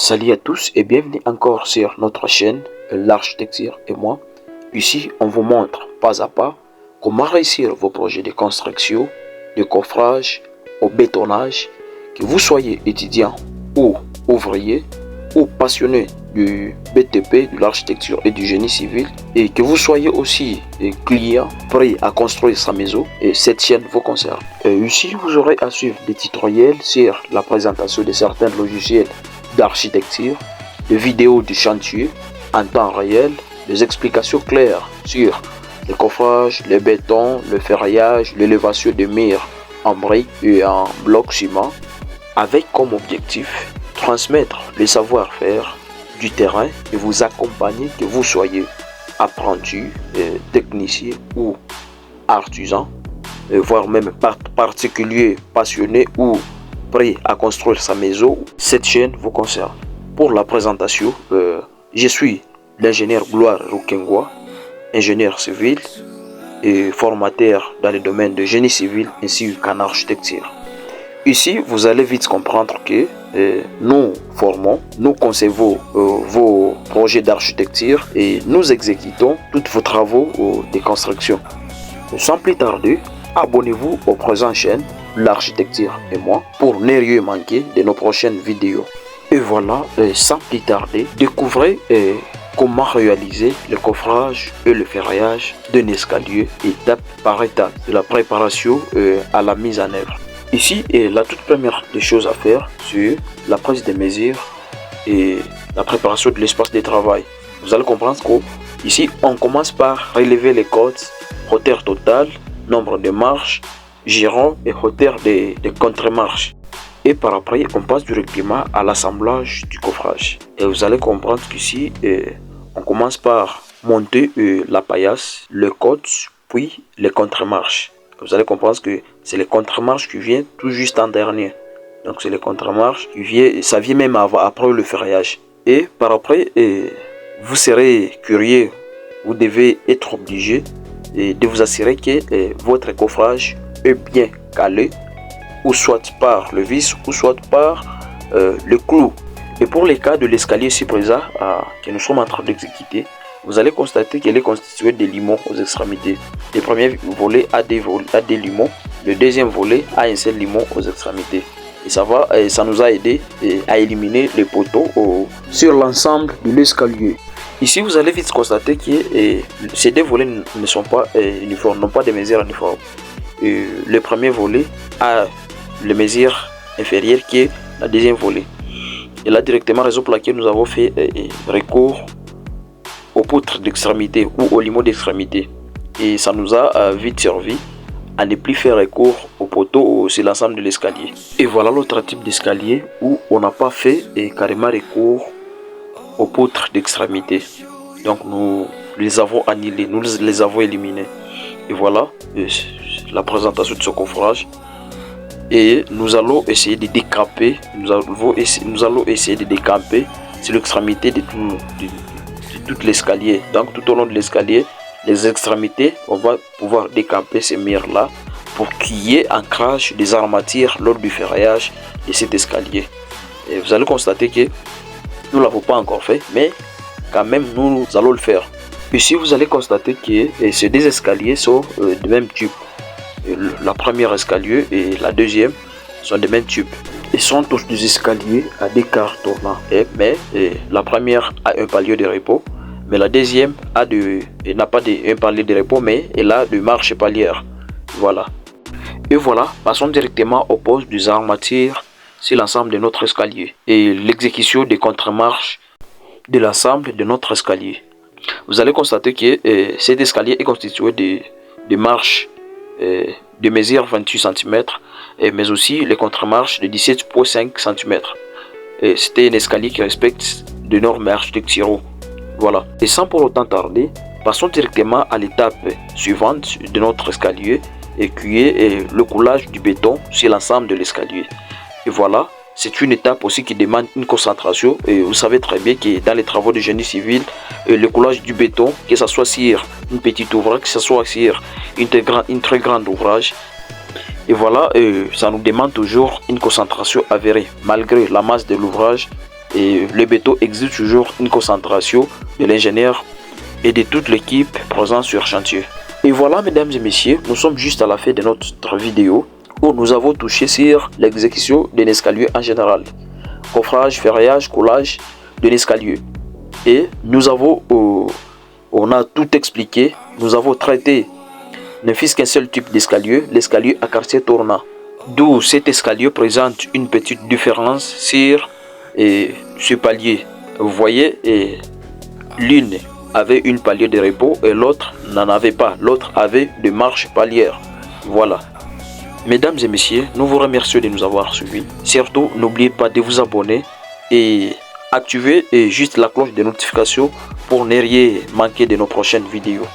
Salut à tous et bienvenue encore sur notre chaîne L'Architecture et moi. Ici, on vous montre pas à pas comment réussir vos projets de construction, de coffrage, au bétonnage. Que vous soyez étudiant ou ouvrier ou passionné du BTP, de l'architecture et du génie civil, et que vous soyez aussi client prêt à construire sa maison, et cette chaîne vous concerne. Ici, vous aurez à suivre des tutoriels sur la présentation de certains logiciels d'architecture, des vidéos du chantier en temps réel, des explications claires sur le coffrage, le béton, le ferraillage, l'élévation des murs en briques et en blocs ciment, avec comme objectif transmettre le savoir-faire du terrain et vous accompagner, que vous soyez apprenti, technicien ou artisan, voire même particulier, passionné ou prêt à construire sa maison. Cette chaîne vous concerne. Pour la présentation, je suis l'ingénieur Gloire Rukengwa, ingénieur civil et formateur dans le domaine de génie civil ainsi qu'en architecture. Ici, vous allez vite comprendre que nous formons, nous concevons vos projets d'architecture et nous exécutons tous vos travaux de construction. Sans plus tarder, abonnez-vous aux présentes chaînes L'Architecture et moi pour ne rien manquer de nos prochaines vidéos. Et voilà, sans plus tarder, découvrez comment réaliser le coffrage et le ferraillage d'un escalier étape par étape, de la préparation à la mise en œuvre. Ici, la toute première des choses à faire, c'est la prise des mesures et la préparation de l'espace de travail. Vous allez comprendre qu'ici, on commence par relever les cotes, hauteur totale, nombre de marches, giron et hauteur des contre-marches. Et par après, on passe directement à l'assemblage du coffrage. Et vous allez comprendre qu'ici, on commence par monter la paillasse, le côte, puis les contre-marches. Vous allez comprendre que c'est les contre-marches qui viennent tout juste en dernier. Donc c'est les contre-marches qui viennent, ça vient même après le ferraillage. Et par après, vous serez curieux, vous devez être obligé de vous assurer que votre coffrage est bien calé, ou soit par le vis, ou soit par le clou. Et pour les cas de l'escalier ci-présent que nous sommes en train d'exécuter, vous allez constater qu'elle est constituée de limons aux extrémités. Le premier volet a des limons, le deuxième volet a un seul limon aux extrémités. Et ça nous a aidé à éliminer les poteaux sur l'ensemble de l'escalier. Ici, vous allez vite constater que ces deux volets ne sont pas uniformes, n'ont pas de mesures uniformes. Le premier volet a les mesures inférieures qui est la deuxième volet. Et là, directement, raison pour laquelle nous avons fait recours aux poutres d'extrémité ou aux limons d'extrémité. Et ça nous a vite servi à ne plus faire recours aux poteaux sur l'ensemble de l'escalier. Et voilà l'autre type d'escalier où on n'a pas fait carrément recours aux poutres d'extrémité. Donc nous les avons annihilés, nous les avons éliminés. Et voilà la présentation de ce coffrage. Et nous allons essayer de décamper, nous allons essayer de décamper sur l'extrémité de tout l'escalier. Donc tout au long de l'escalier, les extrémités, on va pouvoir décamper ces murs-là pour qu'il y ait ancrage des armatures lors du ferraillage de cet escalier. Et vous allez constater que nous ne l'avons pas encore fait, mais quand même nous allons le faire. Ici, vous allez constater que ces deux escaliers sont de même type. La première escalier et la deuxième sont de même type. Ils sont tous des escaliers à des quarts tournants. Mais la première a un palier de repos, mais la deuxième n'a pas un palier de repos, mais elle a de marches palières. Voilà. Et voilà, passons directement au poste des armatures sur l'ensemble de notre escalier et l'exécution des contre-marches de l'ensemble de notre escalier. Vous allez constater que cet escalier est constitué de marches de mesure 28 cm, mais aussi les contre-marches de 17,5 cm. C'était un escalier qui respecte de normes architecturaux. Voilà. Et sans pour autant tarder, passons directement à l'étape suivante de notre escalier, qui est le coulage du béton sur l'ensemble de l'escalier. Et voilà, c'est une étape aussi qui demande une concentration. Et vous savez très bien que dans les travaux de génie civil, le coulage du béton, que ce soit sur une petite ouvrage, que ce soit sur une très grande ouvrage, et voilà, ça nous demande toujours une concentration avérée. Malgré la masse de l'ouvrage, Et le béton exige toujours une concentration de l'ingénieur et de toute l'équipe présente sur chantier. Et voilà, mesdames et messieurs, nous sommes juste à la fin de notre vidéo où nous avons touché sur l'exécution d'un escalier en général. Coffrage, ferraillage, collage d'un escalier. Et nous avons, on a tout expliqué, nous avons traité ne fût-ce qu'un seul type d'escalier, l'escalier à quartier tournant. D'où cet escalier présente une petite différence sur ce palier. Vous voyez, l'une avait une palier de repos et l'autre n'en avait pas. L'autre avait des marches palières. Voilà. Mesdames et messieurs, nous vous remercions de nous avoir suivis. Surtout, n'oubliez pas de vous abonner et activer juste la cloche de notification pour ne rien manquer de nos prochaines vidéos.